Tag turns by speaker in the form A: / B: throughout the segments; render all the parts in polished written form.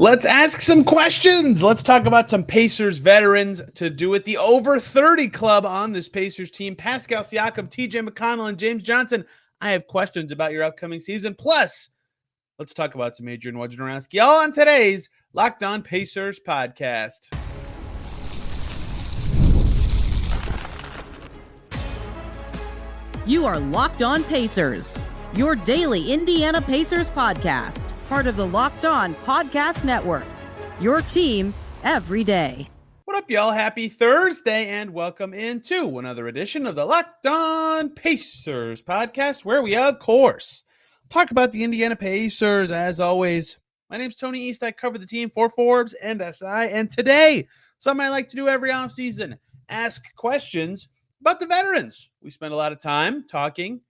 A: Let's ask some questions. Let's talk about some Pacers veterans to do with the over 30 club on this Pacers team. Pascal Siakam, TJ McConnell, and James Johnson. I have questions about your upcoming season. Plus, let's talk about some Adrian Wojnarowski all on today's Locked On Pacers podcast.
B: You are Locked On Pacers, your daily Indiana Pacers podcast. Part of the Locked On Podcast Network, your team every day.
A: What up, y'all? Happy Thursday, and welcome into another edition of the Locked On Pacers podcast, where we, of course, talk about the Indiana Pacers. As always, my name's Tony East. I cover the team for Forbes and SI, and today, something I like to do every offseason, ask questions about the veterans. We spend a lot of time talking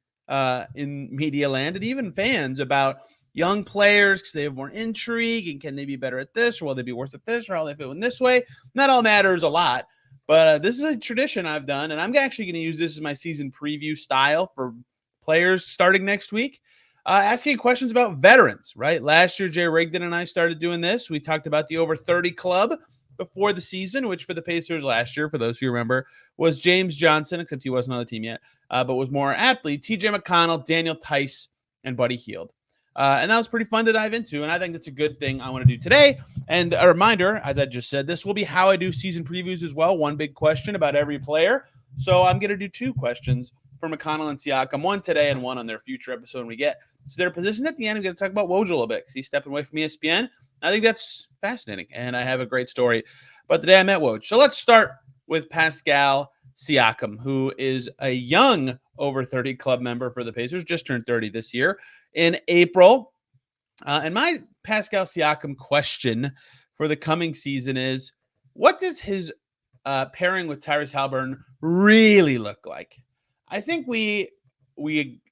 A: in media land and even fans about young players because they have more intrigue and can they be better at this, or will they be worse at this, or how they fit in this way. That all matters a lot, but this is a tradition I've done, and I'm actually going to use this as my season preview style for players starting next week, asking questions about veterans, right? Last year, Jay Rigdon and I started doing this. We talked about the over 30 club before the season, which for the Pacers last year, for those who remember, was James Johnson, except he wasn't on the team yet, but was more aptly TJ McConnell, Daniel Tice, and Buddy Hield. And that was pretty fun to dive into, and I think that's a good thing I want to do today. And a reminder, as I just said, this will be how I do season previews as well. One big question about every player. So I'm going to do two questions for McConnell and Siakam, one today and one on their future episode when we get to their position at the end. I'm going to talk about Woj a little bit because he's stepping away from ESPN. I think that's fascinating, and I have a great story about the day I met Woj. So let's start with Pascal Siakam, who is a young over 30 club member for the Pacers, just turned 30 this year in April. And my Pascal Siakam question for the coming season is, what does his pairing with Tyrese Haliburton really look like? I think we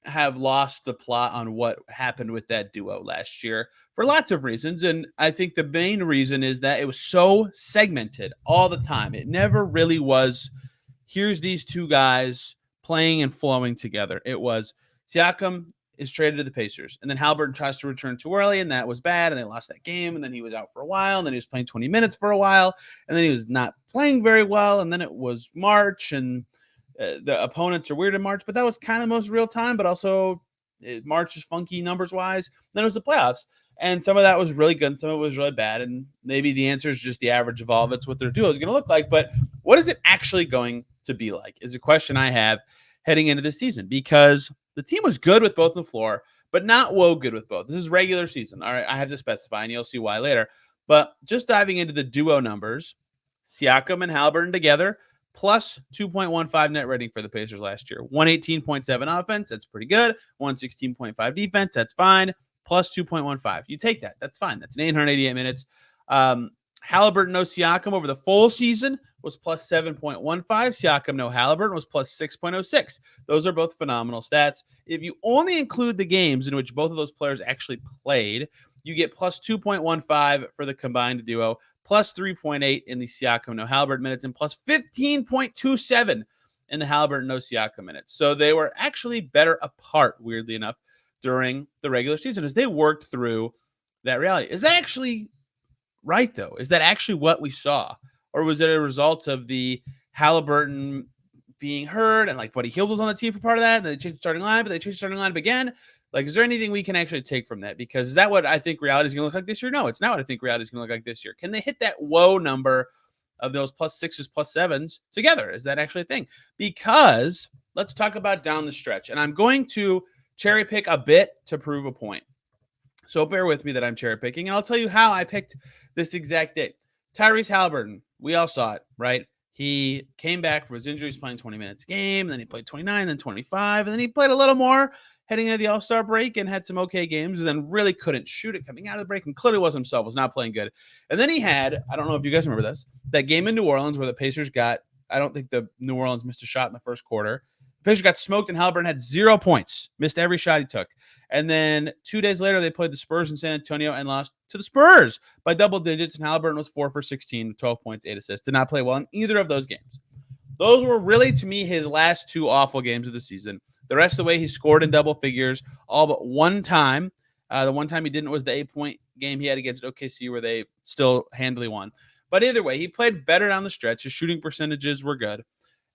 A: have lost the plot on what happened with that duo last year for lots of reasons. And I think the main reason is that it was so segmented all the time. It never really was, here's these two guys playing and flowing together. It was Siakam is traded to the Pacers, and then Haliburton tries to return too early, and that was bad, and they lost that game, and then he was out for a while, and then he was playing 20 minutes for a while, and then he was not playing very well, and then it was March, and the opponents are weird in March, but that was kind of the most real time, but also March is funky numbers-wise. Then it was the playoffs, and some of that was really good, and some of it was really bad, and maybe the answer is just the average of all of it's what their duo is going to look like, but what is it actually going to be like is a question I have heading into this season, because the team was good with both on the floor, but not whoa good with both. This is regular season. All right, I have to specify, and you'll see why later. But just diving into the duo numbers, Siakam and Haliburton together, plus 2.15 net rating for the Pacers last year. 118.7 offense, that's pretty good. 116.5 defense, that's fine. Plus 2.15. You take that. That's fine. That's an 888 minutes. Haliburton, no Siakam over the full season was plus 7.15. Siakam, no Haliburton was plus 6.06. Those are both phenomenal stats. If you only include the games in which both of those players actually played, you get plus 2.15 for the combined duo, plus 3.8 in the Siakam, no Haliburton minutes, and plus 15.27 in the Haliburton, no Siakam minutes. So they were actually better apart, weirdly enough, during the regular season as they worked through that reality. Is that actually right, though? Is that actually what we saw? Or was it a result of the Haliburton being hurt and like Buddy Hield was on the team for part of that, and they changed the starting line, but they changed the starting lineup again? Like, is there anything we can actually take from that? Because is that what I think reality is going to look like this year? No, it's not what I think reality is going to look like this year. Can they hit that whoa number of those plus sixes, plus sevens together? Is that actually a thing? Because let's talk about down the stretch. And I'm going to cherry pick a bit to prove a point. So bear with me that I'm cherry picking, and I'll tell you how I picked this exact date. Tyrese Haliburton, we all saw it, right? He came back from his injuries playing 20 minutes a game, then he played 29, then 25, and then he played a little more heading into the All-Star break and had some okay games, and then really couldn't shoot it coming out of the break and clearly was himself, was not playing good. And then he had, I don't know if you guys remember this, that game in New Orleans where the Pacers got, I don't think the New Orleans missed a shot in the first quarter. The Pacers got smoked, and Haliburton had 0 points, missed every shot he took. And then 2 days later, they played the Spurs in San Antonio and lost to the Spurs by double digits, and Haliburton was 4 for 16, 12 points, 8 assists. Did not play well in either of those games. Those were really, to me, his last 2 awful games of the season. The rest of the way, he scored in double figures all but one time. The one time he didn't was the 8-point game he had against OKC where they still handily won. But either way, he played better down the stretch. His shooting percentages were good.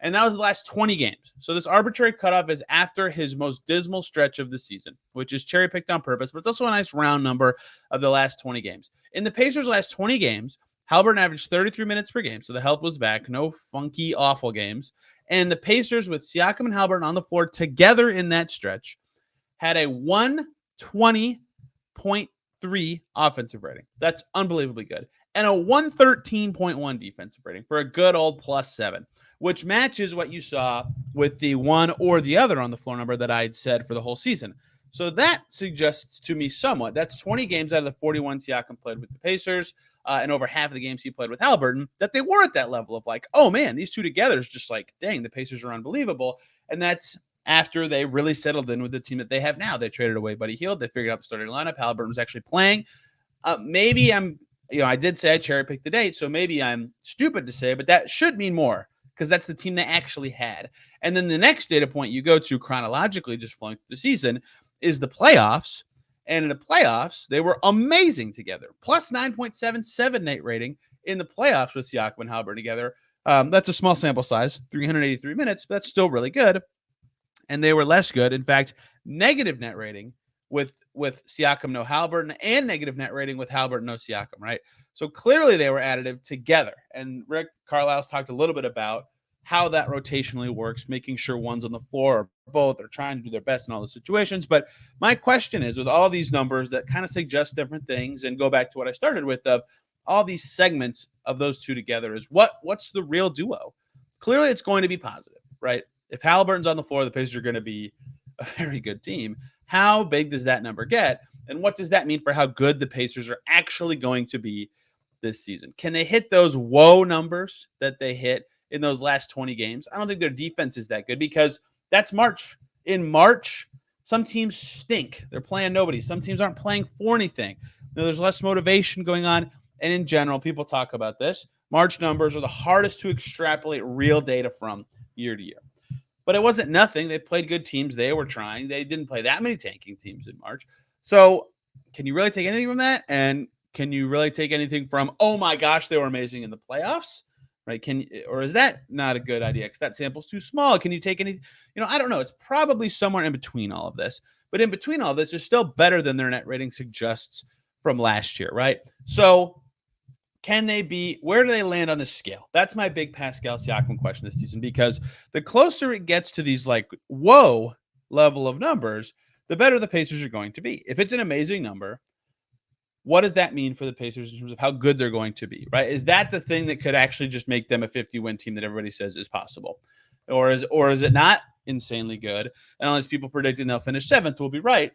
A: And that was the last 20 games. So this arbitrary cutoff is after his most dismal stretch of the season, which is cherry-picked on purpose, but it's also a nice round number of the last 20 games. In the Pacers' last 20 games, Haliburton averaged 33 minutes per game, so the health was back. No funky, awful games. And the Pacers, with Siakam and Haliburton on the floor together in that stretch, had a 120.3 offensive rating. That's unbelievably good. And a 113.1 defensive rating for a good old +7, which matches what you saw with the one or the other on the floor number that I'd said for the whole season. So that suggests to me somewhat. That's 20 games out of the 41 Siakam played with the Pacers, and over half of the games he played with Haliburton, that they were at that level of like, oh man, these two together is just like, dang, the Pacers are unbelievable. And that's after they really settled in with the team that they have now. They traded away Buddy Hield. They figured out the starting lineup. Haliburton was actually playing. I did say I cherry-picked the date, so maybe I'm stupid to say, but that should mean more because that's the team they actually had. And then the next data point you go to chronologically, just flowing through the season, is the playoffs. And in the playoffs, they were amazing together. Plus 9.77 net rating in the playoffs with Siakam and Haliburton together. That's a small sample size, 383 minutes, but that's still really good. And they were less good. In fact, negative net rating with Siakam, no Haliburton, and negative net rating with Haliburton, no Siakam, right? So clearly they were additive together. And Rick Carlisle's talked a little bit about how that rotationally works, making sure one's on the floor or both are trying to do their best in all the situations. But my question is, with all these numbers that kind of suggest different things and go back to what I started with of all these segments of those two together, is what's the real duo? Clearly it's going to be positive, right? If Haliburton's on the floor, the Pacers are going to be a very good team. How big does that number get? And what does that mean for how good the Pacers are actually going to be this season? Can they hit those whoa numbers that they hit in those last 20 games? I don't think their defense is that good because that's March. In March, some teams stink. They're playing nobody. Some teams aren't playing for anything. There's less motivation going on. And in general, people talk about this. March numbers are the hardest to extrapolate real data from year to year. But it wasn't nothing. They played good teams. They were trying. They didn't play that many tanking teams in March. So can you really take anything from that? And can you really take anything from, oh my gosh, they were amazing in the playoffs? Right? Or is that not a good idea because that sample's too small? Can you take any, I don't know. It's probably somewhere in between all of this. But in between all this is still better than their net rating suggests from last year, right? So where do they land on the scale? That's my big Pascal Siakam question this season, because the closer it gets to these like, whoa level of numbers, the better the Pacers are going to be. If it's an amazing number, what does that mean for the Pacers in terms of how good they're going to be, right? Is that the thing that could actually just make them a 50-win team that everybody says is possible? Or is it not insanely good? And all these people predicting they'll finish 7th will be right.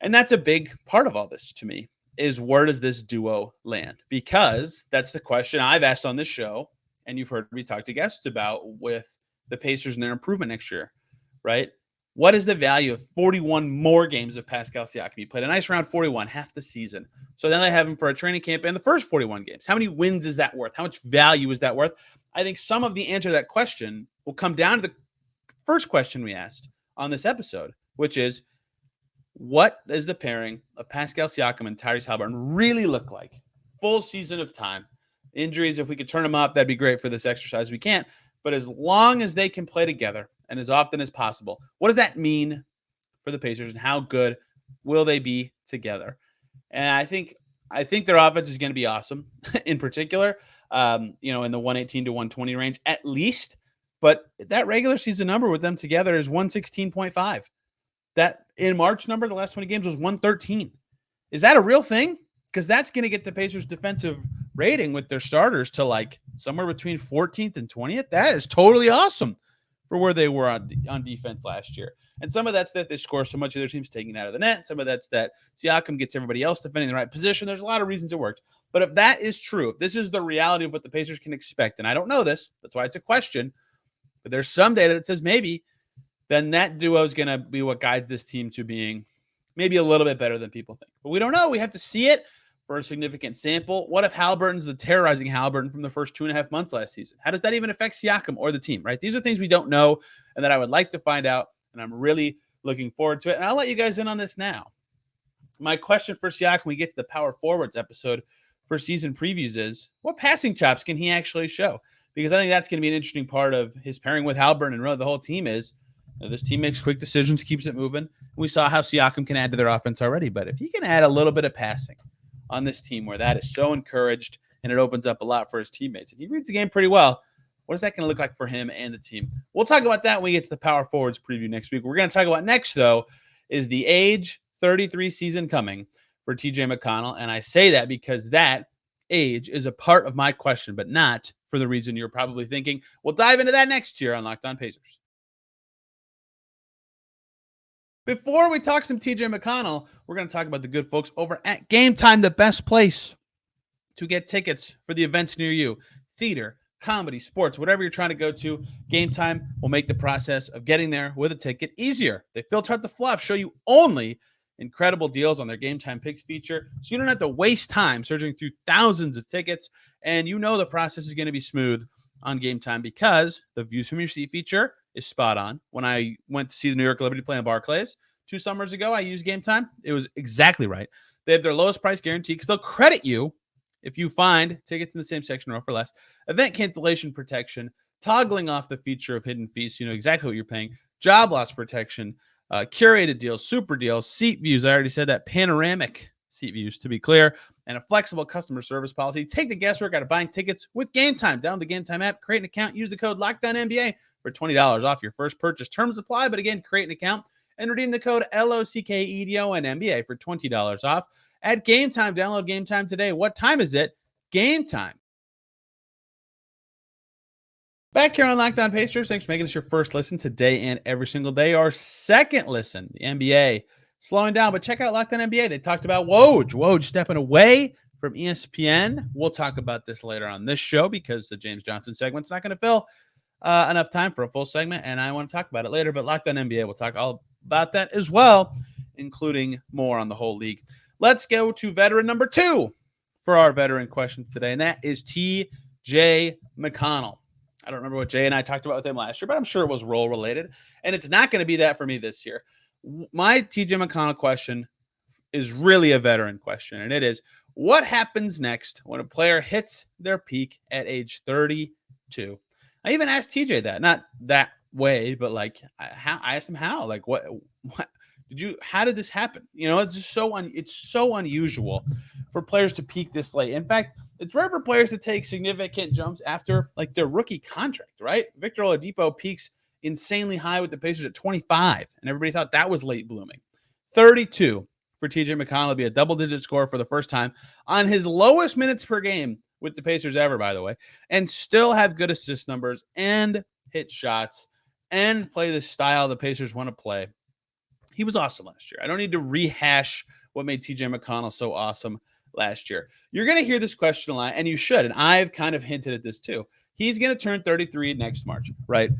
A: And that's a big part of all this to me, is where does this duo land? Because that's the question I've asked on this show, and you've heard me talk to guests about with the Pacers and their improvement next year, right? What is the value of 41 more games of Pascal Siakam? He played a nice round 41, half the season. So then they have him for a training camp and the first 41 games. How many wins is that worth? How much value is that worth? I think some of the answer to that question will come down to the first question we asked on this episode, which is, what does the pairing of Pascal Siakam and Tyrese Haliburton really look like? Full season of time. Injuries, if we could turn them off, that'd be great for this exercise. We can't. But as long as they can play together and as often as possible, what does that mean for the Pacers and how good will they be together? And I think their offense is going to be awesome in particular, in the 118 to 120 range at least. But that regular season number with them together is 116.5. That in March number, the last 20 games was 113. Is that a real thing? Because that's going to get the Pacers defensive rating with their starters to like somewhere between 14th and 20th. That is totally awesome for where they were on defense last year. And some of that's that they score so much of their teams taking it out of the net. Some of that's that Siakam gets everybody else defending the right position. There's a lot of reasons it worked. But if that is true, if this is the reality of what the Pacers can expect, and I don't know this, that's why it's a question, but there's some data that says maybe, then that duo is going to be what guides this team to being maybe a little bit better than people think. But we don't know. We have to see it for a significant sample. What if Haliburton's the terrorizing Haliburton from the first 2.5 months last season? How does that even affect Siakam or the team, right? These are things we don't know and that I would like to find out, and I'm really looking forward to it. And I'll let you guys in on this now. My question for Siakam when we get to the power forwards episode for season previews is, what passing chops can he actually show? Because I think that's going to be an interesting part of his pairing with Haliburton and really the whole team is, this team makes quick decisions, keeps it moving. We saw how Siakam can add to their offense already, but if he can add a little bit of passing on this team where that is so encouraged and it opens up a lot for his teammates, and he reads the game pretty well, what is that going to look like for him and the team? We'll talk about that when we get to the power forwards preview next week. We're going to talk about next, though, is the age 33 season coming for TJ McConnell. And I say that because that age is a part of my question, but not for the reason you're probably thinking. We'll dive into that next year on Locked On Pacers. Before we talk some TJ McConnell, we're going to talk about the good folks over at Gametime, the best place to get tickets for the events near you. Theater, comedy, sports, whatever you're trying to go to, Gametime will make the process of getting there with a ticket easier. They filter out the fluff, show you only incredible deals on their Gametime Picks feature, so you don't have to waste time searching through thousands of tickets, and you know the process is going to be smooth on Gametime because the views from your seat feature is spot on. When I went to see the New York Liberty play in Barclays 2 summers ago, I used Gametime. It was exactly right. They have their lowest price guarantee because they'll credit you if you find tickets in the same section or for less. Event cancellation protection, toggling off the feature of hidden fees so you know exactly what you're paying, job loss protection, curated deals, super deals, seat views. I already said that, panoramic seat views to be clear, and a flexible customer service policy. Take the guesswork out of buying tickets with Gametime. Download the Gametime app, create an account, use the code LOCKDOWNNBA for $20 off your first purchase. Terms apply, but again, create an account and redeem the code LOCKEDONNBA for $20 off at Gametime. Download Gametime today. What time is it? Gametime. Back here on Locked On Pacers, thanks for making us your first listen today and every single day. Our second listen, the NBA, slowing down, but check out Locked On NBA. They talked about Woj stepping away from ESPN. We'll talk about this later on this show because the James Johnson segment's not going to fill enough time for a full segment, and I want to talk about it later, but Locked On NBA, we'll talk all about that as well, including more on the whole league. Let's go to veteran number 2 for our veteran questions today, and that is TJ McConnell. I don't remember what Jay and I talked about with him last year, but I'm sure it was role related. And it's not going to be that for me this year. My TJ McConnell question is really a veteran question. And it is, what happens next when a player hits their peak at age 32? I even asked TJ that, not that way, but like, I asked him how, like, what how did this happen? You know, it's just it's so unusual for players to peak this late. In fact, it's rare for players to take significant jumps after like their rookie contract, right? Victor Oladipo peaks insanely high with the Pacers at 25, and everybody thought that was late blooming. 32 for TJ McConnell to be a double-digit scorer for the first time on his lowest minutes per game with the Pacers ever, by the way, and still have good assist numbers and hit shots and play the style the Pacers want to play. He was awesome last year. I don't need to rehash what made TJ McConnell so awesome last year. You're going to hear this question a lot, and you should, and I've kind of hinted at this too. He's going to turn 33 next March, right?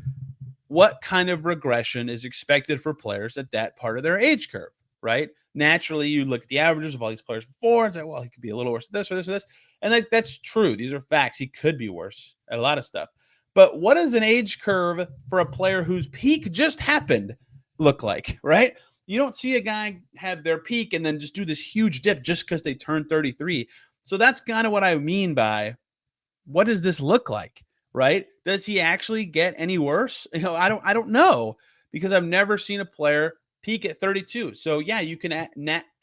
A: What kind of regression is expected for players at that part of their age curve, right? Naturally, you look at the averages of all these players before and say, well, he could be a little worse at this or this or this. And that's true. These are facts. He could be worse at a lot of stuff. But what does an age curve for a player whose peak just happened look like, right? You don't see a guy have their peak and then just do this huge dip just because they turned 33. So that's kind of what I mean by, what does this look like, right? Does he actually get any worse? You know, I don't know, because I've never seen a player peak at 32. So yeah, you can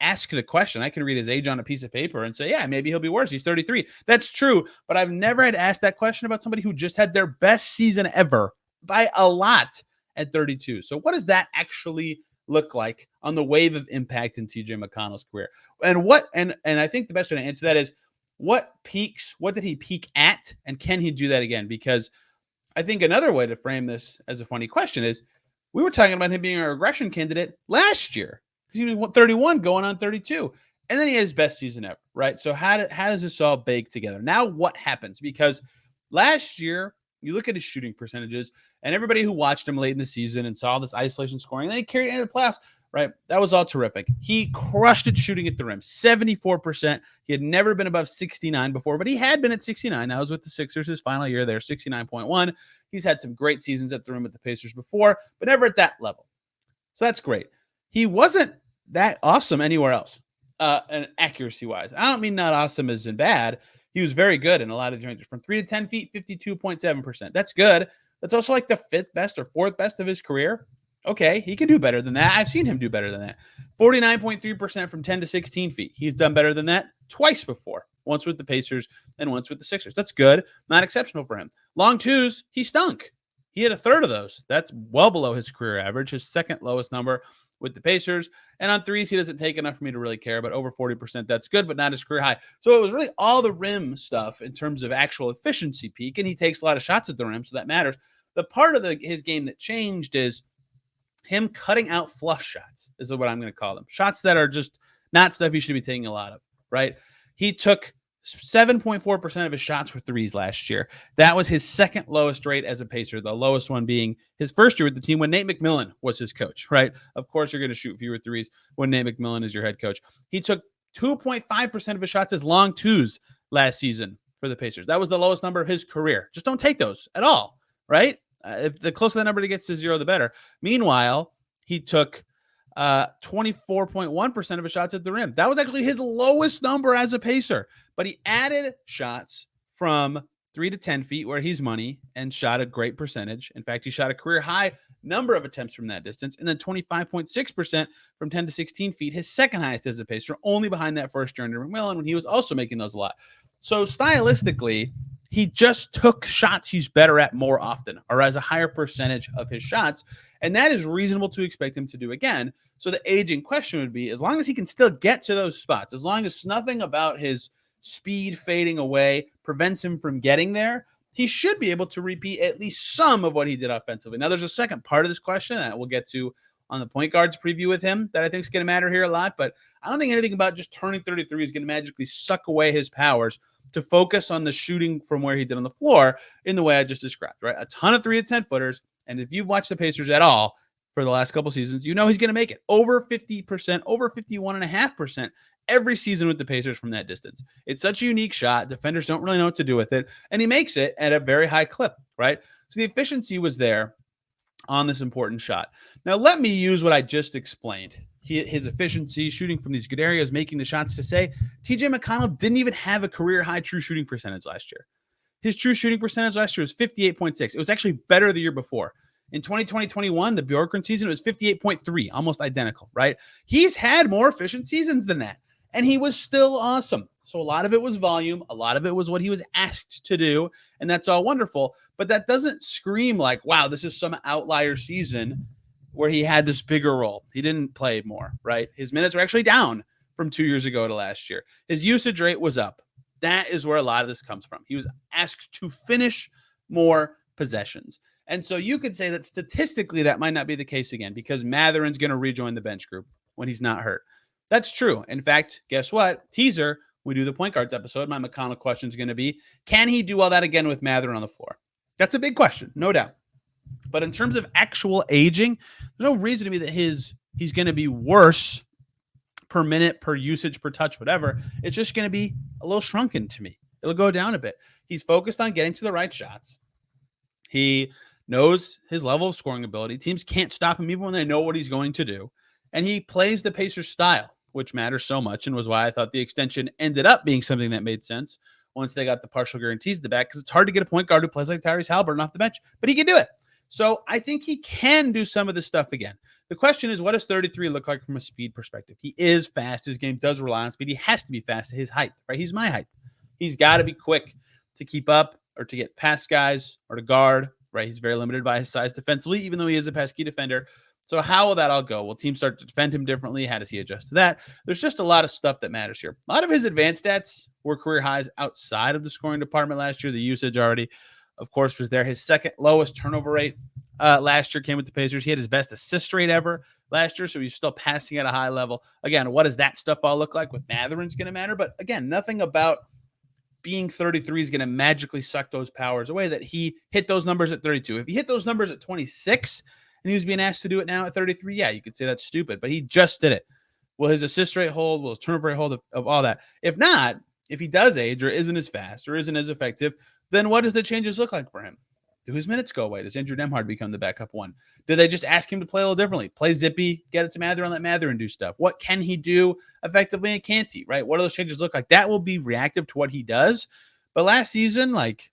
A: ask the question. I can read his age on a piece of paper and say, yeah, maybe he'll be worse. He's 33. That's true. But I've never had to ask that question about somebody who just had their best season ever by a lot at 32. So what does that actually look like on the wave of impact in TJ McConnell's career? And I think the best way to answer that is, what did he peak at, and can he do that again? Because I think another way to frame this as a funny question is, we were talking about him being a regression candidate last year because he was 31 going on 32, and then he had his best season ever, right? So how does this all bake together? Now what happens? Because last year, you look at his shooting percentages, and everybody who watched him late in the season and saw this isolation scoring, and they carried it into the playoffs, right? That was all terrific. He crushed it shooting at the rim, 74%. He had never been above 69 before, but he had been at 69. That was with the Sixers, his final year there, 69.1. He's had some great seasons at the rim with the Pacers before, but never at that level. So that's great. He wasn't that awesome anywhere else. and accuracy-wise. I don't mean not awesome as in bad. He was very good in a lot of these ranges. From 3 to 10 feet, 52.7%. That's good. That's also like the 5th best or 4th best of his career. Okay, he can do better than that. I've seen him do better than that. 49.3% from 10 to 16 feet. He's done better than that twice before. Once with the Pacers and once with the Sixers. That's good. Not exceptional for him. Long twos, he stunk. He had a third of those. That's well below his career average, his second lowest number with the Pacers. And on threes, he doesn't take enough for me to really care, but over 40%, that's good, but not his career high. So it was really all the rim stuff in terms of actual efficiency peak, and he takes a lot of shots at the rim, so that matters. The part of his game that changed is him cutting out fluff shots, is what I'm going to call them. Shots that are just not stuff you should be taking a lot of, right? He took 7.4% of his shots were threes last year. That was his second lowest rate as a Pacer, the lowest one being his first year with the team when Nate McMillan was his coach, right? Of course, you're going to shoot fewer threes when Nate McMillan is your head coach. He took 2.5% of his shots as long twos last season for the Pacers. That was the lowest number of his career. Just don't take those at all, right? If the closer that number he gets to 0, the better. Meanwhile, he took 24.1% of his shots at the rim. That was actually his lowest number as a Pacer, but he added shots from 3 to 10 feet where he's money and shot a great percentage. In fact, he shot a career high number of attempts from that distance, and then 25.6% from 10 to 16 feet, his second highest as a Pacer, only behind that first year under McMillan when he was also making those a lot. So stylistically, he just took shots he's better at more often, or as a higher percentage of his shots. And that is reasonable to expect him to do again. So the aging question would be, as long as he can still get to those spots, as long as nothing about his speed fading away prevents him from getting there, he should be able to repeat at least some of what he did offensively. Now, there's a second part of this question that we'll get to on the point guards preview with him that I think is going to matter here a lot. But I don't think anything about just turning 33 is going to magically suck away his powers to focus on the shooting from where he did on the floor in the way I just described, right? A ton of 3 to 10 footers. And if you've watched the Pacers at all for the last couple seasons, you know he's going to make it over 50%, over 51.5% every season with the Pacers from that distance. It's such a unique shot. Defenders don't really know what to do with it. And he makes it at a very high clip, right? So the efficiency was there on this important shot. Now, let me use what I just explained. His efficiency, shooting from these good areas, making the shots, to say TJ McConnell didn't even have a career high true shooting percentage last year. His true shooting percentage last year was 58.6. It was actually better the year before. In 2020-21, the Bjorkgren season, it was 58.3, almost identical, right? He's had more efficient seasons than that, and he was still awesome. So a lot of it was volume. A lot of it was what he was asked to do, and that's all wonderful. But that doesn't scream like, wow, this is some outlier season where he had this bigger role. He didn't play more, right? His minutes were actually down from 2 years ago to last year. His usage rate was up. That is where a lot of this comes from. He was asked to finish more possessions. And so you could say that statistically that might not be the case again because Mathurin's going to rejoin the bench group when he's not hurt. That's true. In fact, guess what? Teaser, we do the point guards episode. My McConnell question is going to be, can he do all that again with Mathurin on the floor? That's a big question, no doubt. But in terms of actual aging, there's no reason to me that he's going to be worse per minute, per usage, per touch, whatever. It's just going to be a little shrunken to me. It'll go down a bit. He's focused on getting to the right shots. He knows his level of scoring ability. Teams can't stop him even when they know what he's going to do. And he plays the Pacers style, which matters so much and was why I thought the extension ended up being something that made sense once they got the partial guarantees at the back, because it's hard to get a point guard who plays like Tyrese Haliburton off the bench, but he can do it. So I think he can do some of this stuff again. The question is, what does 33 look like from a speed perspective? He is fast. His game does rely on speed. He has to be fast at his height, right? He's my height. He's got to be quick to keep up or to get past guys or to guard, right? He's very limited by his size defensively, even though he is a pesky defender. So how will that all go? Will teams start to defend him differently? How does he adjust to that? There's just a lot of stuff that matters here. A lot of his advanced stats were career highs outside of the scoring department last year. The usage already, of course, was there. His second lowest turnover rate last year came with the Pacers. He had his best assist rate ever last year, so he's still passing at a high level. Again, what does that stuff all look like with Mathurin's going to matter? But again, nothing about being 33 is going to magically suck those powers away that he hit those numbers at 32. If he hit those numbers at 26 and he was being asked to do it now at 33, yeah, you could say that's stupid, but he just did it. Will his assist rate hold? Will his turnover rate hold of all that? If not, if he does age or isn't as fast or isn't as effective, then what does the changes look like for him? Do his minutes go away? Does Andrew Nembhard become the backup one? Do they just ask him to play a little differently? Play Zippy, get it to Mathurin, let Mathurin do stuff. What can he do effectively and can't he, right? What do those changes look like? That will be reactive to what he does. But last season, like,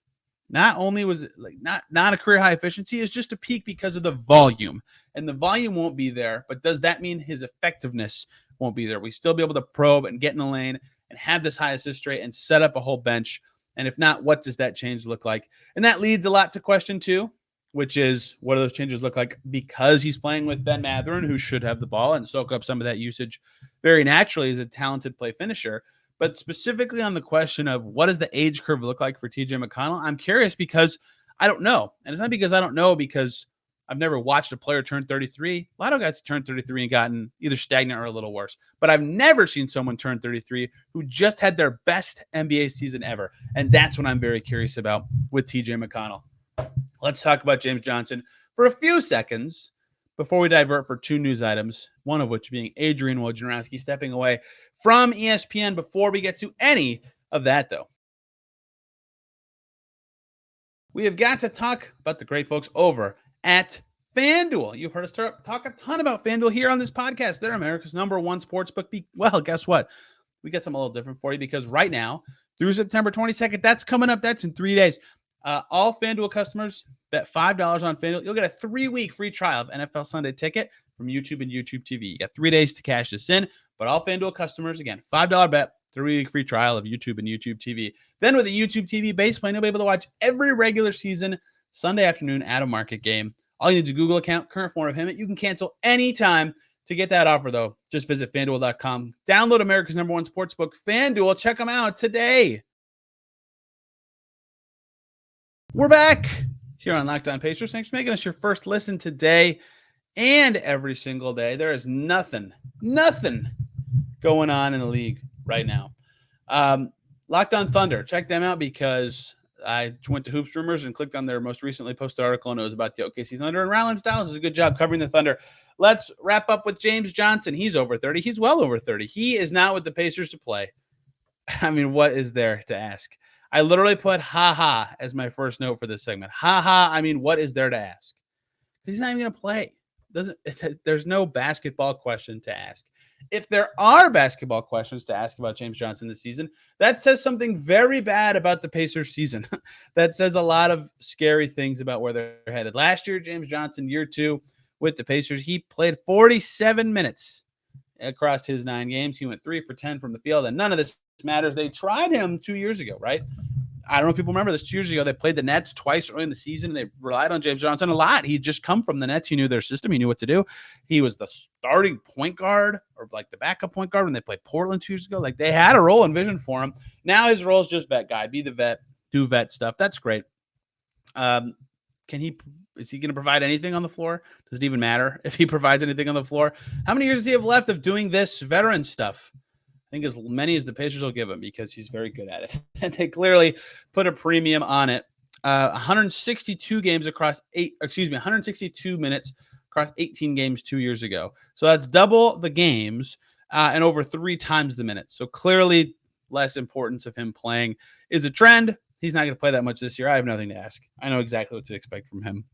A: not only was it like not a career high efficiency, it's just a peak because of the volume. And the volume won't be there. But does that mean his effectiveness won't be there? We still be able to probe and get in the lane and have this high assist rate and set up a whole bench. And if not, what does that change look like? And that leads a lot to question 2, which is what do those changes look like because he's playing with Ben Mathurin, who should have the ball and soak up some of that usage very naturally as a talented play finisher. But specifically on the question of what does the age curve look like for TJ McConnell, I'm curious because I don't know. And it's not because I don't know because I've never watched a player turn 33. A lot of guys have turned 33 and gotten either stagnant or a little worse. But I've never seen someone turn 33 who just had their best NBA season ever. And that's what I'm very curious about with TJ McConnell. Let's talk about James Johnson for a few seconds before we divert for 2 news items, one of which being Adrian Wojnarowski stepping away from ESPN. Before we get to any of that, though, we have got to talk about the great folks over at FanDuel. You've heard us talk a ton about FanDuel here on this podcast. They're America's #1 sportsbook. Well, guess what? We got something a little different for you because right now, through September 22nd, that's coming up. That's in 3 days. All FanDuel customers bet $5 on FanDuel. You'll get a 3-week free trial of NFL Sunday Ticket from YouTube and YouTube TV. You got 3 days to cash this in, but all FanDuel customers, again, $5 bet, 3-week free trial of YouTube and YouTube TV. Then with a YouTube TV base plan, you'll be able to watch every regular season Sunday afternoon at a market game. All you need is a Google account, current form of payment. You can cancel anytime. To get that offer, though, just visit FanDuel.com. Download America's #1 sportsbook, FanDuel. Check them out today. We're back here on Locked On Pacers. Thanks for making us your first listen today and every single day. There is nothing going on in the league right now. Locked On Thunder. Check them out because I went to Hoops Rumors and clicked on their most recently posted article, and it was about the OKC Thunder. And Ryland Styles does a good job covering the Thunder. Let's wrap up with James Johnson. He's over 30. He's well over 30. He is not with the Pacers to play. I mean, what is there to ask? I literally put ha as my first note for this segment. I mean, what is there to ask? He's not even going to play. There's no basketball question to ask. If there are basketball questions to ask about James Johnson this season, that says something very bad about the Pacers season. That says a lot of scary things about where they're headed. Last year, James Johnson, year 2 with the Pacers, he played 47 minutes across his 9 games. He went 3 for 10 from the field, and none of this matters. They tried him 2 years ago, right? I don't know if people remember this. 2 years ago, they played the Nets twice early in the season. They relied on James Johnson a lot. He'd just come from the Nets. He knew their system. He knew what to do. He was the starting point guard or like the backup point guard when they played Portland 2 years ago. Like they had a role and vision for him. Now his role is just vet guy. Be the vet. Do vet stuff. That's great. Is he going to provide anything on the floor? Does it even matter if he provides anything on the floor? How many years does he have left of doing this veteran stuff? I think as many as the Pacers will give him because he's very good at it. And they clearly put a premium on it. 162 games across 162 minutes across 18 games 2 years ago. So that's double the games and over 3 times the minutes. So clearly less importance of him playing is a trend. He's not going to play that much this year. I have nothing to ask. I know exactly what to expect from him.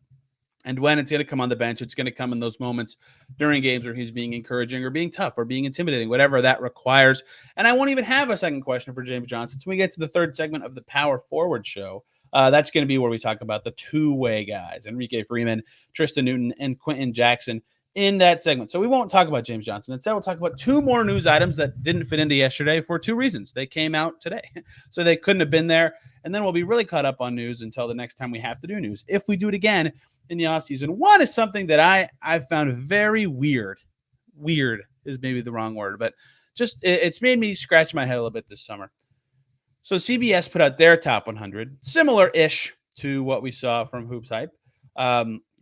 A: And when it's going to come on the bench, it's going to come in those moments during games where he's being encouraging or being tough or being intimidating, whatever that requires. And I won't even have a second question for James Johnson. So we get to the third segment of the Power Forward Show. That's going to be where we talk about the two-way guys, Enrique Freeman, Tristan Newton, and Quentin Jackson in that segment. So we won't talk about James Johnson. Instead, we'll talk about 2 more news items that didn't fit into yesterday for 2 reasons. They came out today, so they couldn't have been there. And then we'll be really caught up on news until the next time we have to do news, if we do it again in the offseason. One is something that I've found very weird. Weird is maybe the wrong word, but just it's made me scratch my head a little bit this summer. So CBS put out their top 100, similar-ish to what we saw from Hoops Hype.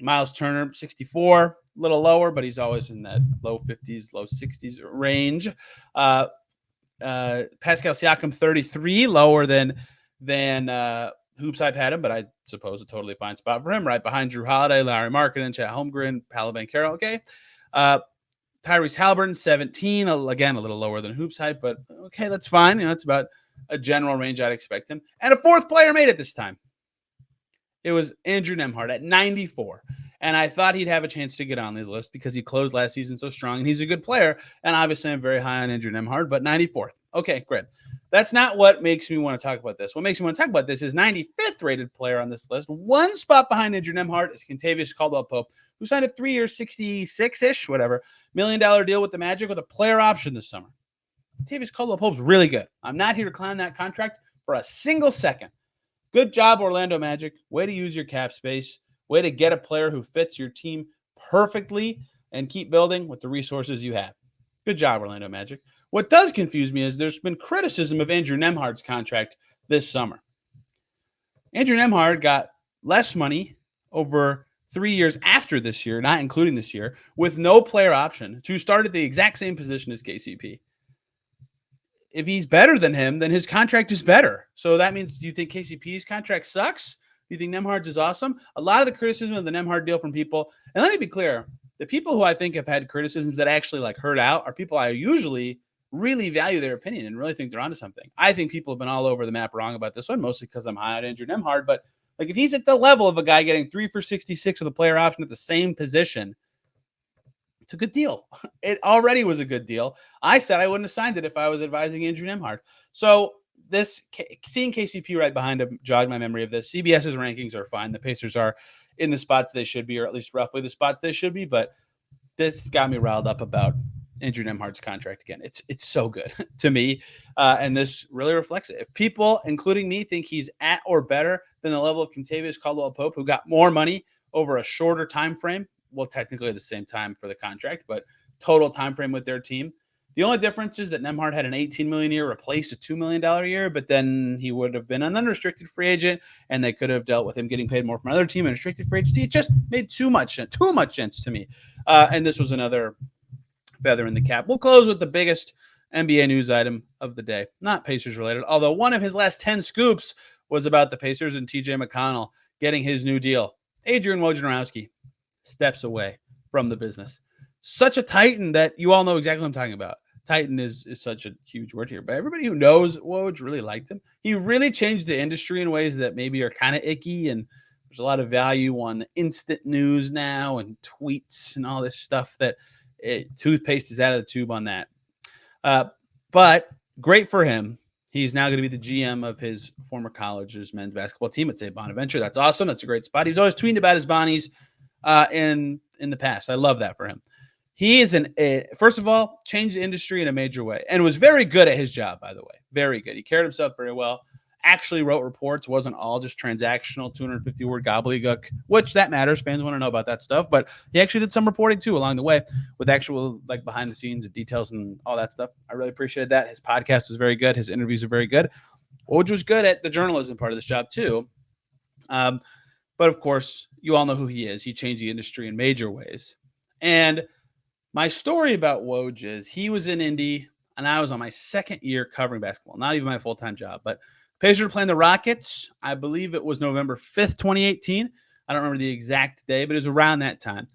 A: Myles Turner, 64, a little lower, but he's always in that low 50s, low 60s range. Pascal Siakam, 33, lower than Hoops Hype had him, but I suppose a totally fine spot for him. Right behind Drew Holiday, Larry Markkinen, Chet Holmgren, Paolo Banchero. Okay. Tyrese Haliburton, 17, again, a little lower than Hoops Hype, but okay, that's fine. It's about a general range I'd expect him. And a 4th player made it this time. It was Andrew Nembhard at 94. And I thought he'd have a chance to get on this list because he closed last season so strong, and he's a good player. And obviously, I'm very high on Andrew Nembhard, but 94th. Okay, great. That's not what makes me want to talk about this. What makes me want to talk about this is 95th rated player on this list. One spot behind Andrew Nembhard is Kentavious Caldwell-Pope, who signed a 3-year, 66-ish, whatever, $1 million deal with the Magic with a player option this summer. Kentavious Caldwell-Pope's really good. I'm not here to clown that contract for a single second. Good job, Orlando Magic. Way to use your cap space. Way to get a player who fits your team perfectly and keep building with the resources you have. Good job, Orlando Magic. What does confuse me is there's been criticism of Andrew Nembhard's contract this summer. Andrew Nembhard got less money over 3 years after this year, not including this year, with no player option to start at the exact same position as KCP. If he's better than him, then his contract is better. So that means, do you think KCP's contract sucks? Do you think Nembhard's is awesome? A lot of the criticism of the Nembhard deal from people, and let me be clear, the people who I think have had criticisms that actually like heard out are people I usually really value their opinion and really think they're onto something. I think people have been all over the map wrong about this one, mostly because I'm high on Andrew Nembhard. But like, if he's at the level of a guy getting 3 for 66 with a player option at the same position, it's a good deal. It already was a good deal. I said I wouldn't have signed it if I was advising Andrew Nembhard. So this, seeing KCP right behind him jogged my memory of this. CBS's rankings are fine. The Pacers are in the spots they should be, or at least roughly the spots they should be. But this got me riled up about Andrew Nembhard's contract again. It's so good to me, and this really reflects it. If people, including me, think he's at or better than the level of Kentavious Caldwell-Pope, who got more money over a shorter time frame, well, technically the same time for the contract, but total time frame with their team. The only difference is that Nembhard had an $18 million year replace a $2 million year, but then he would have been an unrestricted free agent, and they could have dealt with him getting paid more from another team and restricted free agency. It just made too much sense to me. And this was another feather in the cap. We'll close with the biggest NBA news item of the day, not Pacers related, although one of his last 10 scoops was about the Pacers and TJ McConnell getting his new deal. Adrian Wojnarowski steps away from the business. Such a titan that you all know exactly what I'm talking about. Titan is such a huge word here, but everybody who knows Woj really liked him. He really changed the industry in ways that maybe are kind of icky, and there's a lot of value on instant news now and tweets and all this stuff that toothpaste is out of the tube on that. But great for him. He's now going to be the GM of his former college's men's basketball team at St. Bonaventure. That's awesome. That's a great spot. He was always tweeting about his Bonnies in the past. I love that for him. He is first of all, changed the industry in a major way and was very good at his job, by the way. Very good. He carried himself very well. Actually wrote reports, wasn't all just transactional 250-word gobbledygook, which that matters. Fans want to know about that stuff. But he actually did some reporting, too, along the way with actual like behind the scenes and details and all that stuff. I really appreciated that. His podcast was very good. His interviews are very good. Woj was good at the journalism part of this job, too. But, of course, you all know who he is. He changed the industry in major ways. And my story about Woj is he was in Indy, and I was on my second year covering basketball, not even my full-time job. But Pacers were playing the Rockets. I believe it was November 5th, 2018. I don't remember the exact day, but it was around that time.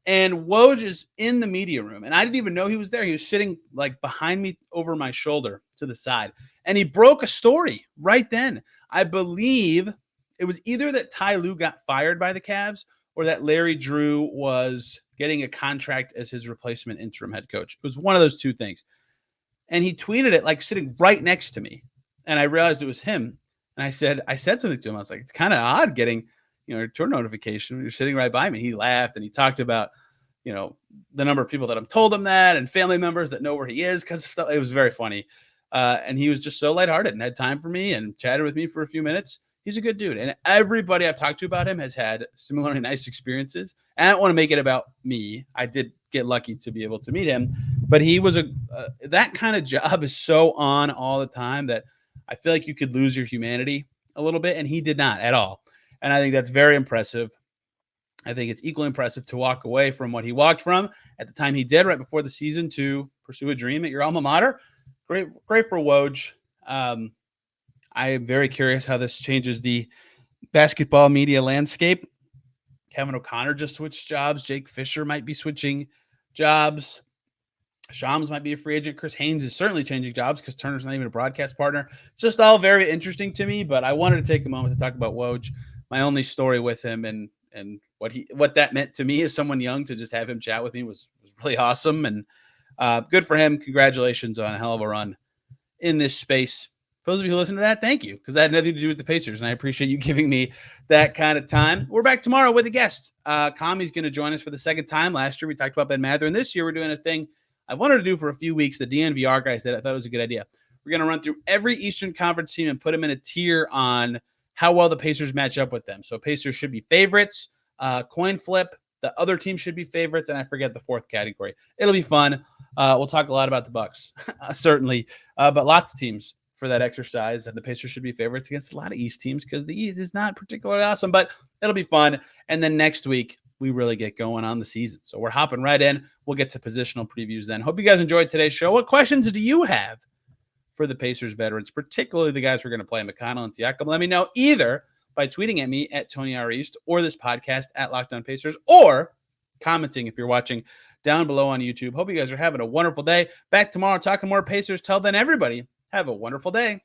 A: And Woj is in the media room, and I didn't even know he was there. He was sitting like behind me over my shoulder to the side, and he broke a story right then. I believe it was either that Ty Lue got fired by the Cavs or that Larry Drew was getting a contract as his replacement interim head coach. It was one of those two things. And he tweeted it like sitting right next to me. And I realized it was him. And I said something to him. I was like, it's kind of odd getting, a return notification when you're sitting right by me. He laughed and he talked about, the number of people that have told him that and family members that know where he is because it was very funny. And he was just so lighthearted and had time for me and chatted with me for a few minutes. He's a good dude. And everybody I've talked to about him has had similarly nice experiences. And I don't want to make it about me. I did get lucky to be able to meet him. But he was that kind of job is so on all the time that I feel like you could lose your humanity a little bit. And he did not at all. And I think that's very impressive. I think it's equally impressive to walk away from what he walked from at the time he did right before the season to pursue a dream at your alma mater. Great for Woj. I am very curious how this changes the basketball media landscape. Kevin O'Connor just switched jobs. Jake Fisher might be switching jobs. Shams might be a free agent. Chris Haynes is certainly changing jobs because Turner's not even a broadcast partner. It's just all very interesting to me, but I wanted to take a moment to talk about Woj my only story with him and what that meant to me as someone young to just have him chat with me was really awesome. And good for him. Congratulations on a hell of a run in this space. For those of you who listen to that, thank you, because that had nothing to do with the Pacers, and I appreciate you giving me that kind of time. We're back tomorrow with a guest. Kami's going to join us for the second time. Last year, we talked about Ben Mathurin. This year, we're doing a thing I wanted to do for a few weeks. The DNVR guys did. I thought it was a good idea. We're going to run through every Eastern Conference team and put them in a tier on how well the Pacers match up with them. So Pacers should be favorites, coin flip. The other team should be favorites, and I forget the fourth category. It'll be fun. We'll talk a lot about the Bucks, certainly, but lots of teams for that exercise. And the Pacers should be favorites against a lot of East teams because the East is not particularly awesome, but it'll be fun. And then next week, we really get going on the season. So we're hopping right in. We'll get to positional previews then. Hope you guys enjoyed today's show. What questions do you have for the Pacers veterans, particularly the guys who are going to play, McConnell and Siakam? Let me know either by tweeting at me at Tony R. East or this podcast at Locked On Pacers, or commenting if you're watching down below on YouTube. Hope you guys are having a wonderful day. Back tomorrow talking more Pacers. Till then, everybody, have a wonderful day.